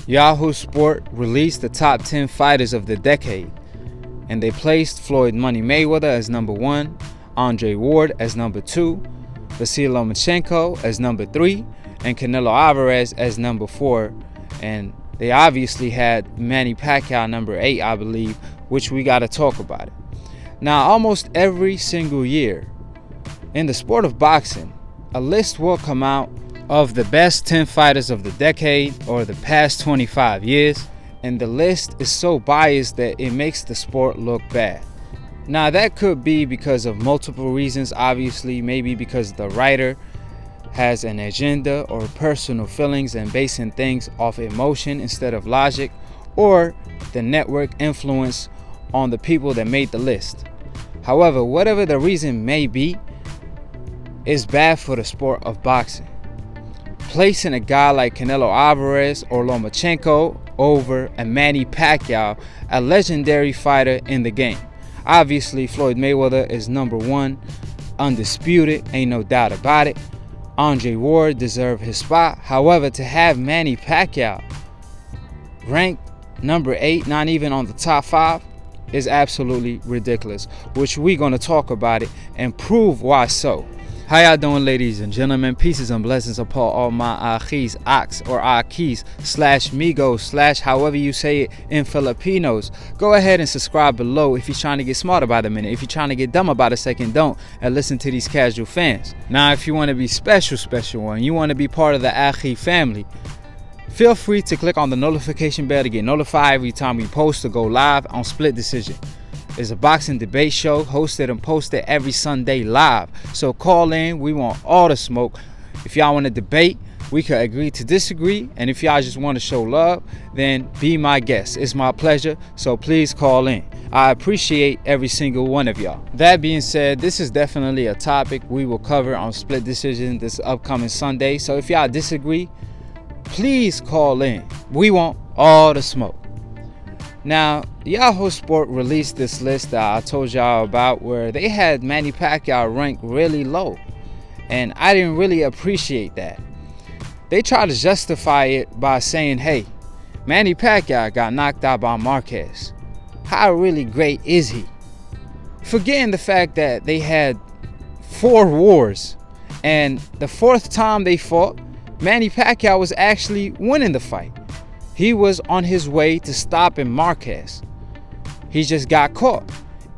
Yahoo Sport released the top 10 fighters of the decade, and they placed Floyd Money Mayweather as number 1, Andre Ward as number 2, Vasyl Lomachenko as number 3, and Canelo Alvarez as number 4. And they obviously had Manny Pacquiao number 8, I believe, which we got to talk about it. Now, almost every single year in the sport of boxing, a list will come out of the best 10 fighters of the decade or the past 25 years, and the list is so biased that it makes the sport look bad. Now, that could be because of multiple reasons. Obviously, maybe because the writer has an agenda or personal feelings and basing things off emotion instead of logic, or the network influence on the people that made the list. However, whatever the reason may be, it's bad for the sport of boxing. Placing a guy like Canelo Alvarez or Lomachenko over a Manny Pacquiao, a legendary fighter in the game. Obviously, Floyd Mayweather is number 1, undisputed, ain't no doubt about it. Andre Ward deserved his spot. However, to have Manny Pacquiao ranked number 8, not even on the top 5, is absolutely ridiculous, which we're going to talk about it and prove why so. How y'all doing, ladies and gentlemen? Pieces and blessings upon all my Akhis, Ox, or Akhis, /Migos, / however you say it in Filipinos. Go ahead and subscribe below if you're trying to get smart about a minute. If you're trying to get dumb about a second, don't. And listen to these casual fans. Now, if you want to be special one, you want to be part of the Akhi family, feel free to click on the notification bell to get notified every time we post or go live on Split Decision. It's a boxing debate show hosted and posted every Sunday live. So call in. We want all the smoke. If y'all want to debate, we could agree to disagree. And if y'all just want to show love, then be my guest. It's my pleasure. So please call in. I appreciate every single one of y'all. That being said, this is definitely a topic we will cover on Split Decision this upcoming Sunday. So if y'all disagree, please call in. We want all the smoke. Now, Yahoo Sport released this list that I told y'all about, where they had Manny Pacquiao ranked really low, and I didn't really appreciate that. They tried to justify it by saying, hey, Manny Pacquiao got knocked out by Marquez. How really great is he? Forgetting the fact that they had 4 wars, and the 4th time they fought, Manny Pacquiao was actually winning the fight. He was on his way to stopping Marquez. He just got caught.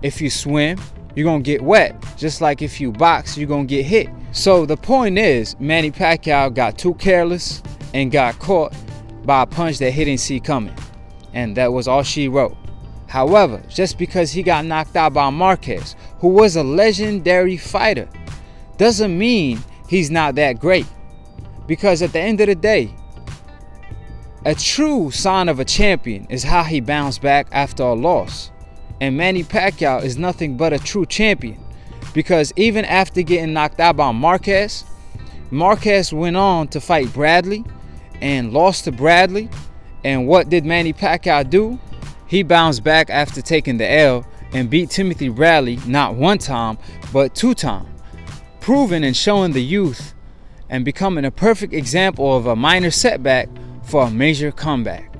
If you swim, you're going to get wet. Just like if you box, you're going to get hit. So the point is, Manny Pacquiao got too careless and got caught by a punch that he didn't see coming. And that was all she wrote. However, just because he got knocked out by Marquez, who was a legendary fighter, doesn't mean he's not that great. Because at the end of the day, a true sign of a champion is how he bounced back after a loss. And Manny Pacquiao is nothing but a true champion. Because even after getting knocked out by Marquez, Marquez went on to fight Bradley and lost to Bradley. And what did Manny Pacquiao do? He bounced back after taking the L and beat Timothy Bradley not 1 time, but 2 times. Proving and showing the youth and becoming a perfect example of a minor setback for a major comeback.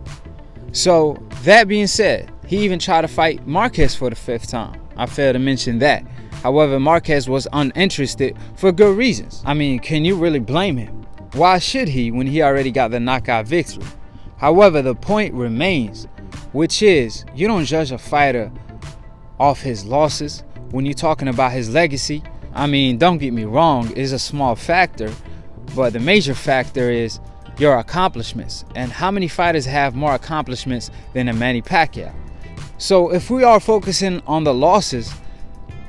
So that being said, he even tried to fight Marquez for the 5th time. I failed to mention that. However, Marquez was uninterested for good reasons. I mean, can you really blame him? Why should he when he already got the knockout victory? However, the point remains, which is, you don't judge a fighter off his losses when you're talking about his legacy. I mean, don't get me wrong, it's a small factor, but the major factor is your accomplishments. And how many fighters have more accomplishments than a Manny Pacquiao? So if we are focusing on the losses,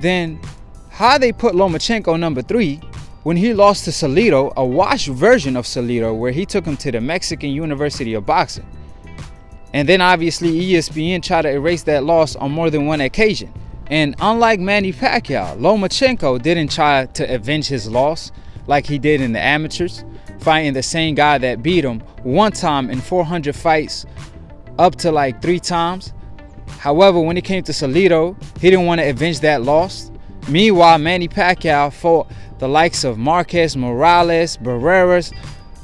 then how they put Lomachenko number 3 when he lost to Salido, a washed version of Salido, where he took him to the Mexican University of Boxing. And then obviously ESPN tried to erase that loss on more than 1 occasion. And unlike Manny Pacquiao, Lomachenko didn't try to avenge his loss like he did in the amateurs, fighting the same guy that beat him 1 time in 400 fights up to like 3 times. However, when it came to Salido, he didn't want to avenge that loss. Meanwhile, Manny Pacquiao fought the likes of Marquez, Morales, Barreras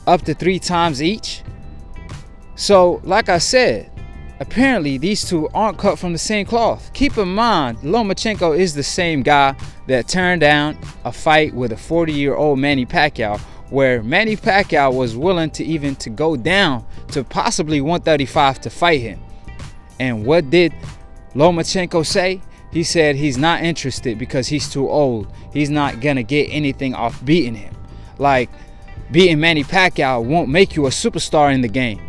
up to 3 times each. So, like I said, apparently these two aren't cut from the same cloth. Keep in mind, Lomachenko is the same guy that turned down a fight with a 40-year-old Manny Pacquiao, where Manny Pacquiao was willing to go down to possibly 135 to fight him. And what did Lomachenko say? He said he's not interested because he's too old. He's not gonna get anything off beating him. Like, beating Manny Pacquiao won't make you a superstar in the game.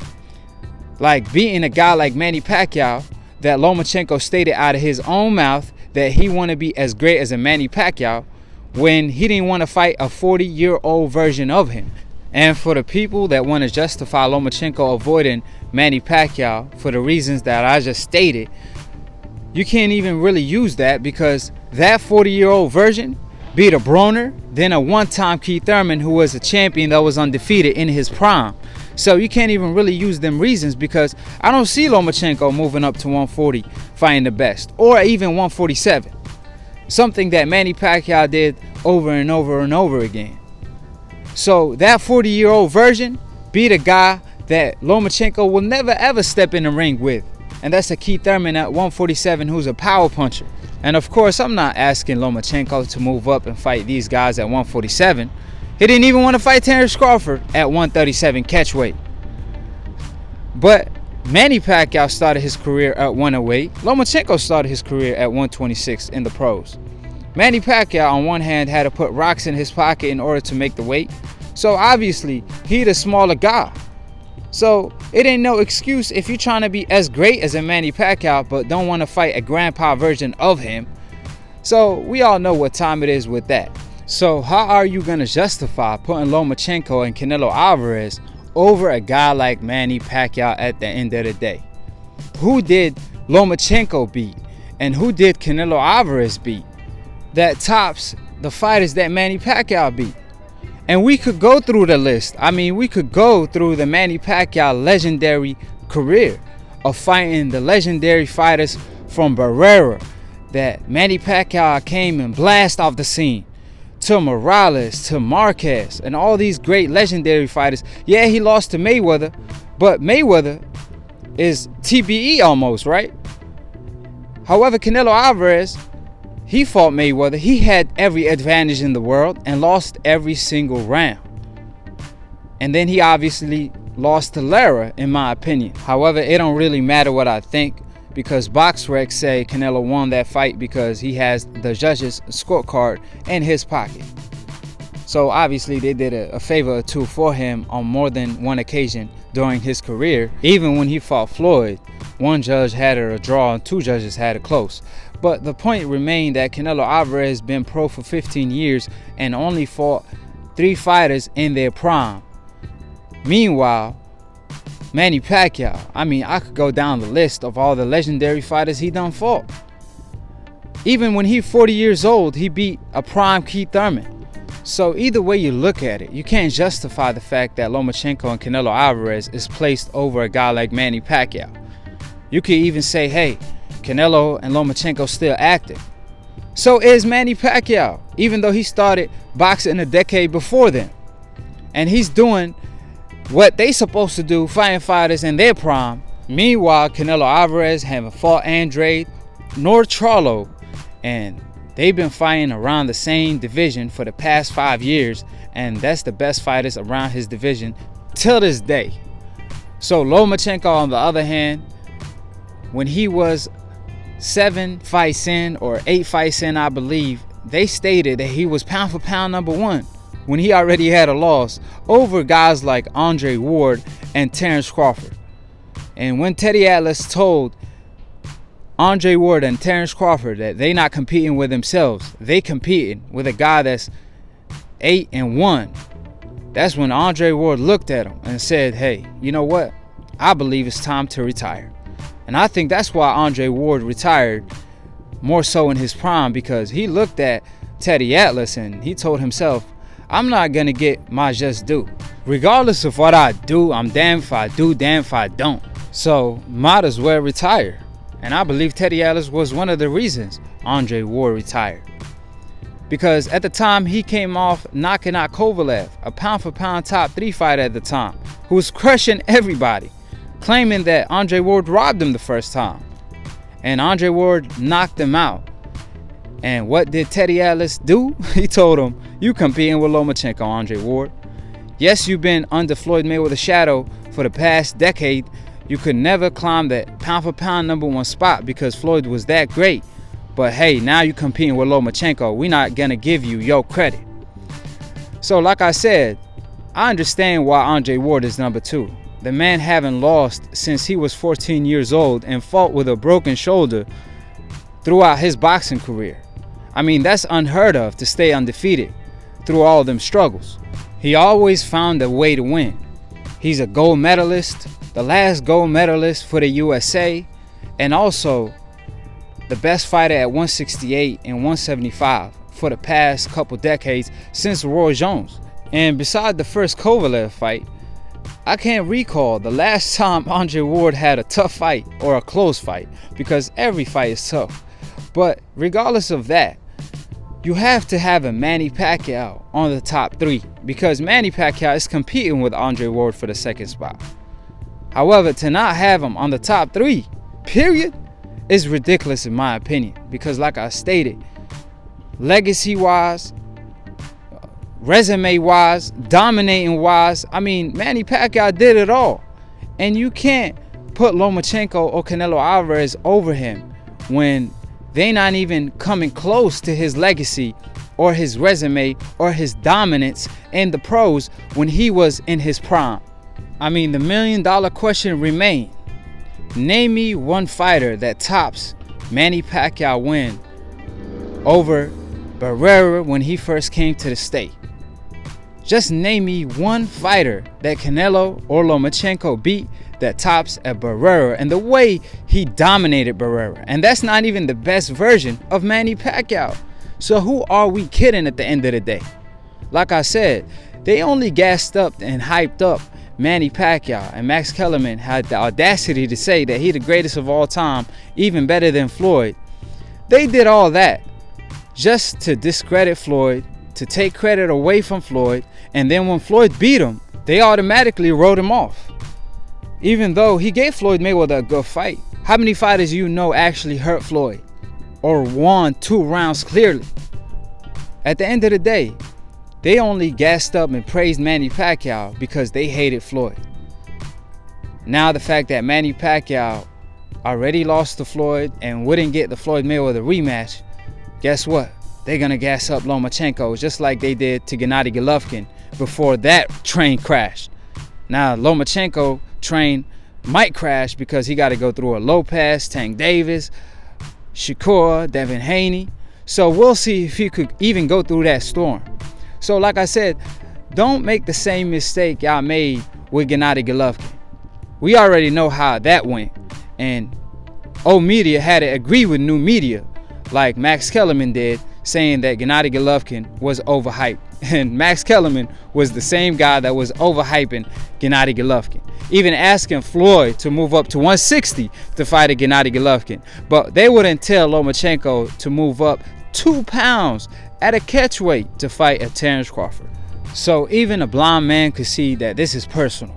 Like, beating a guy like Manny Pacquiao, that Lomachenko stated out of his own mouth that he want to be as great as a Manny Pacquiao, when he didn't want to fight a 40-year-old version of him. And for the people that want to justify Lomachenko avoiding Manny Pacquiao for the reasons that I just stated, you can't even really use that, because that 40-year-old version beat a Broner, then a one-time Keith Thurman who was a champion that was undefeated in his prime. So you can't even really use them reasons, because I don't see Lomachenko moving up to 140 fighting the best, or even 147. Something that Manny Pacquiao did over and over and over again. So that 40-year-old version beat a guy that Lomachenko will never ever step in the ring with. And that's a Keith Thurman at 147 who's a power puncher. And of course, I'm not asking Lomachenko to move up and fight these guys at 147. He didn't even want to fight Terence Crawford at 137 catchweight. But Manny Pacquiao started his career at 108. Lomachenko started his career at 126 in the pros. Manny Pacquiao, on one hand, had to put rocks in his pocket in order to make the weight. So obviously, he the smaller guy. So it ain't no excuse if you're trying to be as great as a Manny Pacquiao but don't want to fight a grandpa version of him. So we all know what time it is with that. So how are you going to justify putting Lomachenko and Canelo Alvarez over a guy like Manny Pacquiao at the end of the day? Who did Lomachenko beat? And who did Canelo Alvarez beat that tops the fighters that Manny Pacquiao beat? And we could go through the list. I mean, we could go through the Manny Pacquiao legendary career of fighting the legendary fighters from Barrera that Manny Pacquiao came and blast off the scene, to Morales, to Marquez, and all these great legendary fighters. Yeah, he lost to Mayweather, but Mayweather is TBE almost, right? However, Canelo Alvarez, he fought Mayweather. He had every advantage in the world and lost every single round. And then he obviously lost to Lara, in my opinion. However, it don't really matter what I think, because BoxRec say Canelo won that fight because he has the judges' scorecard in his pocket. So obviously they did a favor or two for him on more than one occasion during his career. Even when he fought Floyd, one judge had it a draw and two judges had it close. But the point remained that Canelo Alvarez has been pro for 15 years and only fought 3 fighters in their prime. Meanwhile, Manny Pacquiao, I mean, I could go down the list of all the legendary fighters he done fought. Even when he's 40 years old, he beat a prime Keith Thurman. So either way you look at it, you can't justify the fact that Lomachenko and Canelo Alvarez is placed over a guy like Manny Pacquiao. You could even say, hey, Canelo and Lomachenko still active. So is Manny Pacquiao, even though he started boxing a decade before them. And he's doing what they supposed to do, fighting fighters in their prime. Meanwhile, Canelo Alvarez haven't fought Andrade nor Charlo, and they've been fighting around the same division for the past 5 years, and that's the best fighters around his division till this day. So Lomachenko, on the other hand, when he was 7 fights in or 8 fights in, I believe, they stated that he was pound for pound #1 when he already had a loss over guys like Andre Ward and Terence Crawford. And when Teddy Atlas told Andre Ward and Terence Crawford that they not competing with themselves, they competing with a guy that's 8-1, that's when Andre Ward looked at him and said, hey, you know what? I believe it's time to retire. And I think that's why Andre Ward retired more so in his prime, because he looked at Teddy Atlas and he told himself, I'm not going to get my just due. Regardless of what I do, I'm damned if I do, damned if I don't. So might as well retire. And I believe Teddy Atlas was one of the reasons Andre Ward retired. Because at the time he came off knocking out Kovalev, a pound for pound top 3 fighter at the time, who was crushing everybody. claiming that Andre Ward robbed him the first time. And Andre Ward knocked him out. And what did Teddy Atlas do? He told him, "You competing with Lomachenko, Andre Ward. Yes, you've been under Floyd Mayweather's shadow for the past decade. You could never climb that pound for pound #1 spot because Floyd was that great. But hey, now you're competing with Lomachenko. We're not going to give you your credit." So like I said, I understand why Andre Ward is #2. The man haven't lost since he was 14 years old and fought with a broken shoulder throughout his boxing career. I mean, that's unheard of to stay undefeated through all them struggles. He always found a way to win. He's a gold medalist, the last gold medalist for the USA, and also the best fighter at 168 and 175 for the past couple decades since Roy Jones. And beside the first Kovalev fight, I can't recall the last time Andre Ward had a tough fight or a close fight, because every fight is tough. But regardless of that, you have to have a Manny Pacquiao on the top 3, because Manny Pacquiao is competing with Andre Ward for the second spot. However, to not have him on the top 3, period, is ridiculous in my opinion, because like I stated, legacy-wise, resume-wise, dominating-wise, I mean, Manny Pacquiao did it all. And you can't put Lomachenko or Canelo Alvarez over him when they're not even coming close to his legacy or his resume or his dominance in the pros when he was in his prime. I mean, the $1 million question remains. Name me one fighter that tops Manny Pacquiao win over Barrera when he first came to the state. Just name me one fighter that Canelo or Lomachenko beat that tops at Barrera and the way he dominated Barrera. And that's not even the best version of Manny Pacquiao. So who are we kidding at the end of the day? Like I said, they only gassed up and hyped up Manny Pacquiao, and Max Kellerman had the audacity to say that he the greatest of all time, even better than Floyd. They did all that just to discredit Floyd, to take credit away from Floyd, and then when Floyd beat him, they automatically wrote him off. Even though he gave Floyd Mayweather a good fight. How many fighters you know actually hurt Floyd or won 2 rounds clearly? At the end of the day, they only gassed up and praised Manny Pacquiao because they hated Floyd. Now the fact that Manny Pacquiao already lost to Floyd and wouldn't get the Floyd Mayweather rematch, guess what? They're going to gas up Lomachenko just like they did to Gennady Golovkin before that train crashed. Now Lomachenko train might crash because he got to go through a Lopez, Tank Davis, Shakur, Devin Haney. So we'll see if he could even go through that storm. So like I said, don't make the same mistake y'all made with Gennady Golovkin. We already know how that went. And old media had to agree with new media, like Max Kellerman did, saying that Gennady Golovkin was overhyped. And Max Kellerman was the same guy that was overhyping Gennady Golovkin, even asking Floyd to move up to 160 to fight a Gennady Golovkin. But they wouldn't tell Lomachenko to move up 2 pounds at a catchweight to fight a Terrence Crawford. So even a blind man could see that this is personal.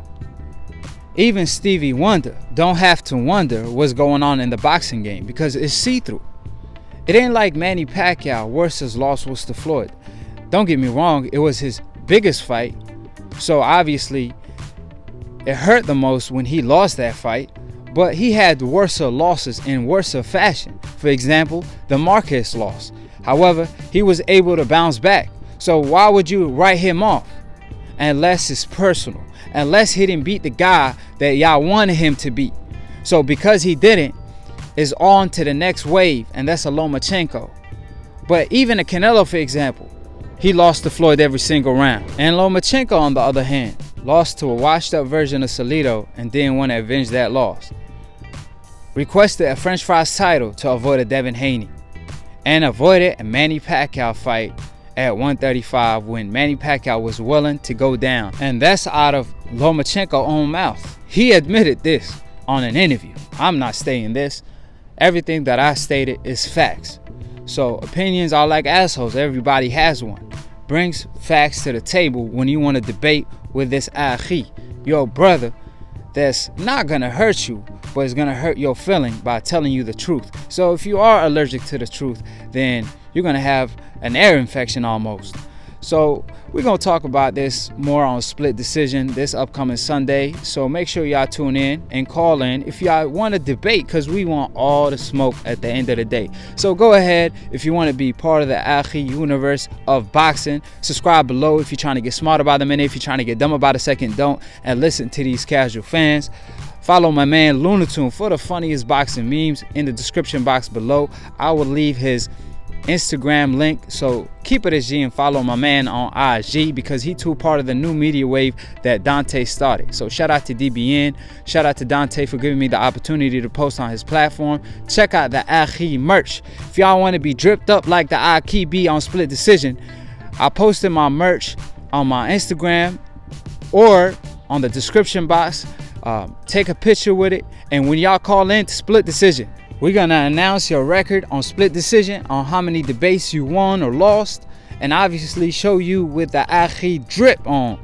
Even Stevie Wonder don't have to wonder what's going on in the boxing game because it's see-through. It ain't like Manny Pacquiao versus loss was to Floyd. Don't get me wrong, it was his biggest fight. So obviously it hurt the most when he lost that fight. But he had worse losses in worse fashion. For example, the Marquez loss. However, he was able to bounce back. So why would you write him off? Unless it's personal. Unless he didn't beat the guy that y'all wanted him to beat. So because he didn't, it's on to the next wave, and that's a Lomachenko. But even a Canelo, for example, he lost to Floyd every single round. And Lomachenko, on the other hand, lost to a washed up version of Salido and didn't want to avenge that loss. Requested a French fries title to avoid a Devin Haney. And avoided a Manny Pacquiao fight at 135 when Manny Pacquiao was willing to go down. And that's out of Lomachenko's own mouth. He admitted this on an interview. I'm not stating this. Everything that I stated is facts. So opinions are like assholes. Everybody has one. Brings facts to the table when you want to debate with this Akhi, your brother, that's not gonna hurt you, but it's gonna hurt your feeling by telling you the truth. So if you are allergic to the truth, then you're gonna have an ear infection almost. So we're gonna talk about this more on Split Decision this upcoming Sunday. So make sure y'all tune in and call in if y'all want to debate, because we want all the smoke at the end of the day. So go ahead if you want to be part of the Akhi universe of boxing. Subscribe below if you're trying to get smarter by the minute. If you're trying to get dumb about a second, don't. And listen to these casual fans. Follow my man Lunatune for the funniest boxing memes in the description box below. I will leave his Instagram link, so keep it as G and follow my man on IG, because he too part of the new media wave that Dante started. So shout out to DBN, shout out to Dante for giving me the opportunity to post on his platform. Check out the Akhi merch. If y'all want to be dripped up like the Akhi be on Split Decision, I posted my merch on my Instagram or on the description box. Take a picture with it, and when y'all call in to Split Decision, we're gonna announce your record on Split Decision on how many debates you won or lost, and obviously show you with the Akhi drip on.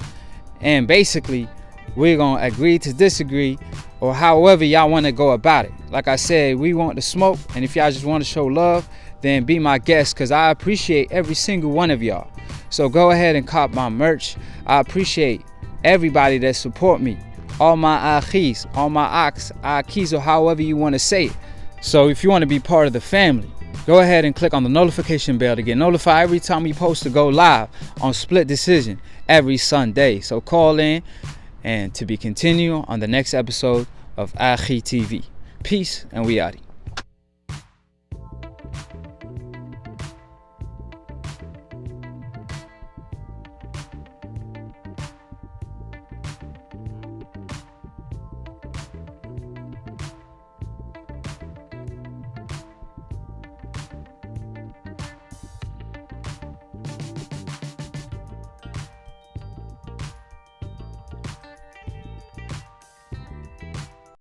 And basically, we're gonna agree to disagree, or however y'all wanna go about it. Like I said, we want the smoke, and if y'all just wanna show love, then be my guest, because I appreciate every single one of y'all. So go ahead and cop my merch. I appreciate everybody that support me. All my Akhis, all my Akhis, or however you wanna say it. So if you want to be part of the family, go ahead and click on the notification bell to get notified every time we post to go live on Split Decision every Sunday. So call in, and to be continued on the next episode of Akhi TV. Peace, and we out.